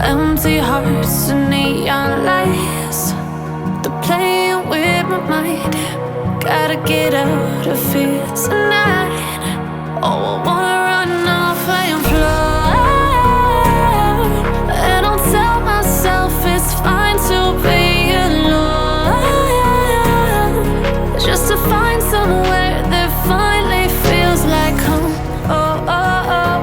Empty hearts and neon lights, they're playing with my mind. Gotta get out of here tonight. Oh, I wanna run off and fly. And I'll tell myself it's fine to be alone, just to find somewhere that finally feels like home. Oh, oh, oh.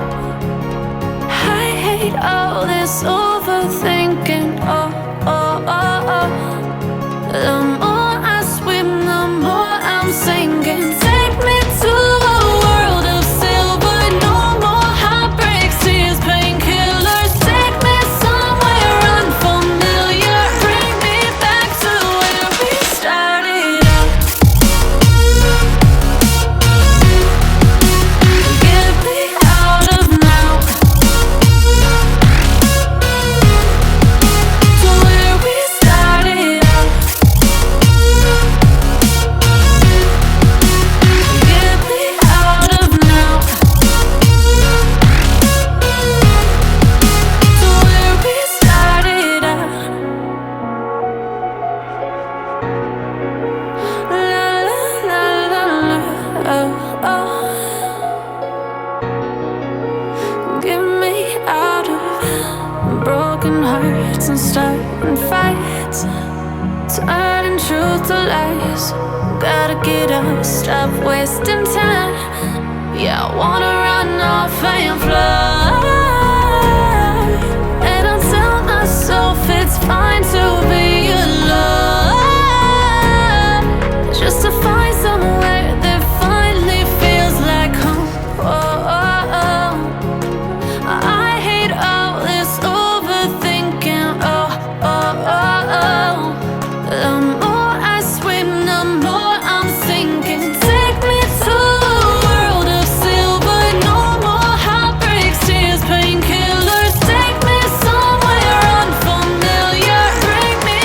I hate all this overthinking. Oh, oh, oh, oh. The more I swim, the more I'm sinking. Take me to a world of silver. No more heartbreaks, tears, painkillers. Take me somewhere unfamiliar. Bring me back to where we started out. Get me out of now, to where we started out. Get me out of now, to where we started out. La la la la la, oh, oh. Get me out of broken hearts and starting fights, turning truth to lies. Gotta get up, stop wasting time. Yeah, I wanna run off and fly. And I'll tell myself it's fine to be alone, just to find somewhere that finally feels like home. Oh, oh, oh. I hate all this overthinking. Oh, oh, oh, oh. The more I swim, the more I'm sinking. Take me to a world of silver. No more heartbreaks, tears, painkillers. Take me somewhere unfamiliar. Bring me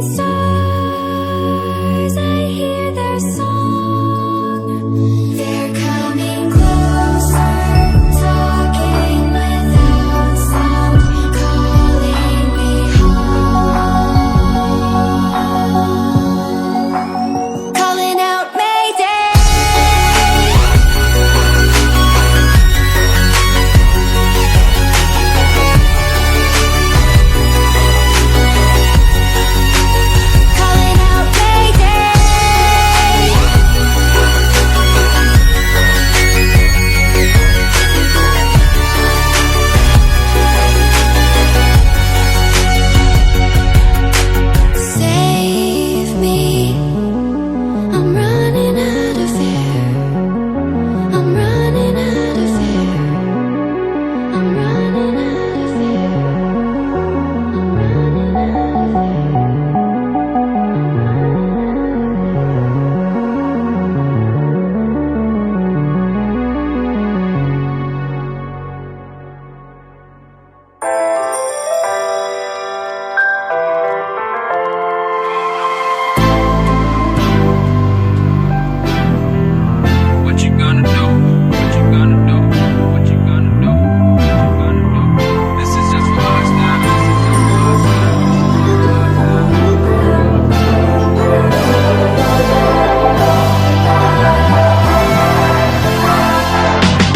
stars, I hear their song. They're coming closer, talking without sound, calling me home. Calling out Mayday. Calling out Mayday. Save me. I'm running out of air. I'm running out of air. I'm running out of air. I'm running out of What you gonna do? What you gonna do? What you gonna do? What you gonna do? This is just for us now.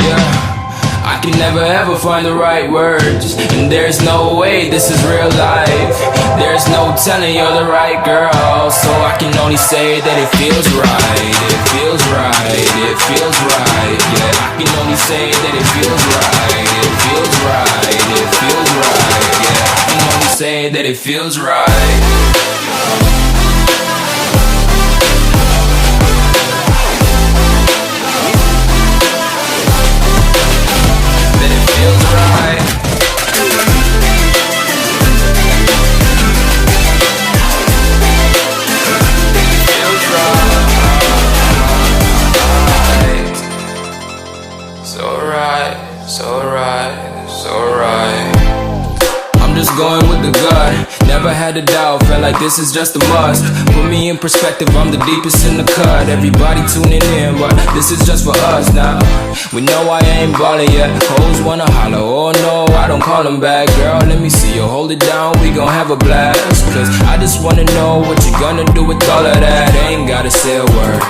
Yeah, I can never ever find the right words, and there's no way this is real life. There's no telling you're the right girl, so I can only say that it feels right. It feels right. It feels right. Yeah, I can only say that it feels right. It feels right. It feels right. Yeah, I can only say that it feels right. That it feels right. Feels right. So right, so right, so right. I'm just going with the gut. Never had a doubt, felt like this is just a must. Put me in perspective, I'm the deepest in the cut. Everybody tuning in, but this is just for us now. We know I ain't ballin' yet. Hoes wanna holler, oh no, I don't call them back. Girl, let me see you hold it down, we gon' have a blast. Cause I just wanna know what you gonna do with all of that. Ain't gotta say a word,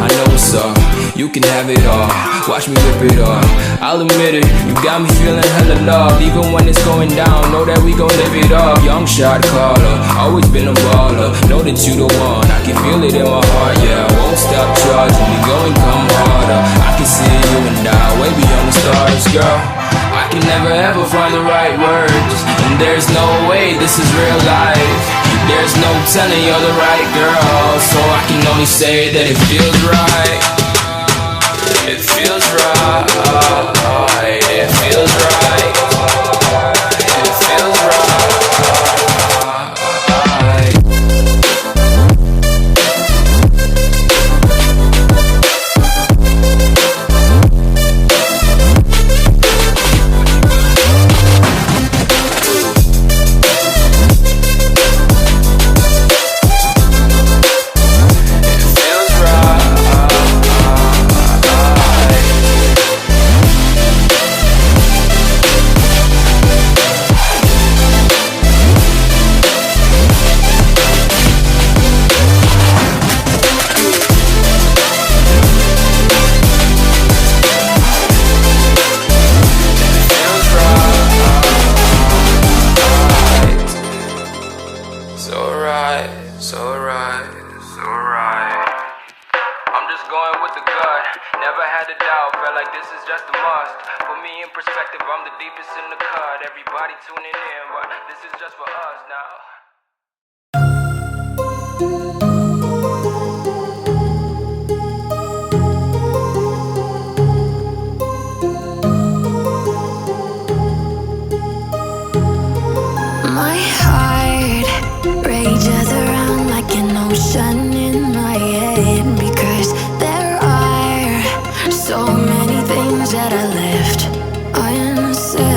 I know what's up, you can have it all. Watch me rip it off, I'll admit it. You got me feeling hella loved. Even when it's going down, know that we gon' live it up. Young shot caller, always been a baller. Know that you the one, I can feel it in my heart. Yeah, I won't stop charging me, go and come harder. I can see you and I, way beyond the stars, girl. I can never ever find the right words, and there's no way this is real life. There's no telling you're the right girl, so I can only say that it feels right. It feels right. It feels right. It feels right. Everybody tuning in, but this is just for us now. My heart rages around like an ocean in my head, because there are so many things that I left unsaid.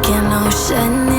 like an ocean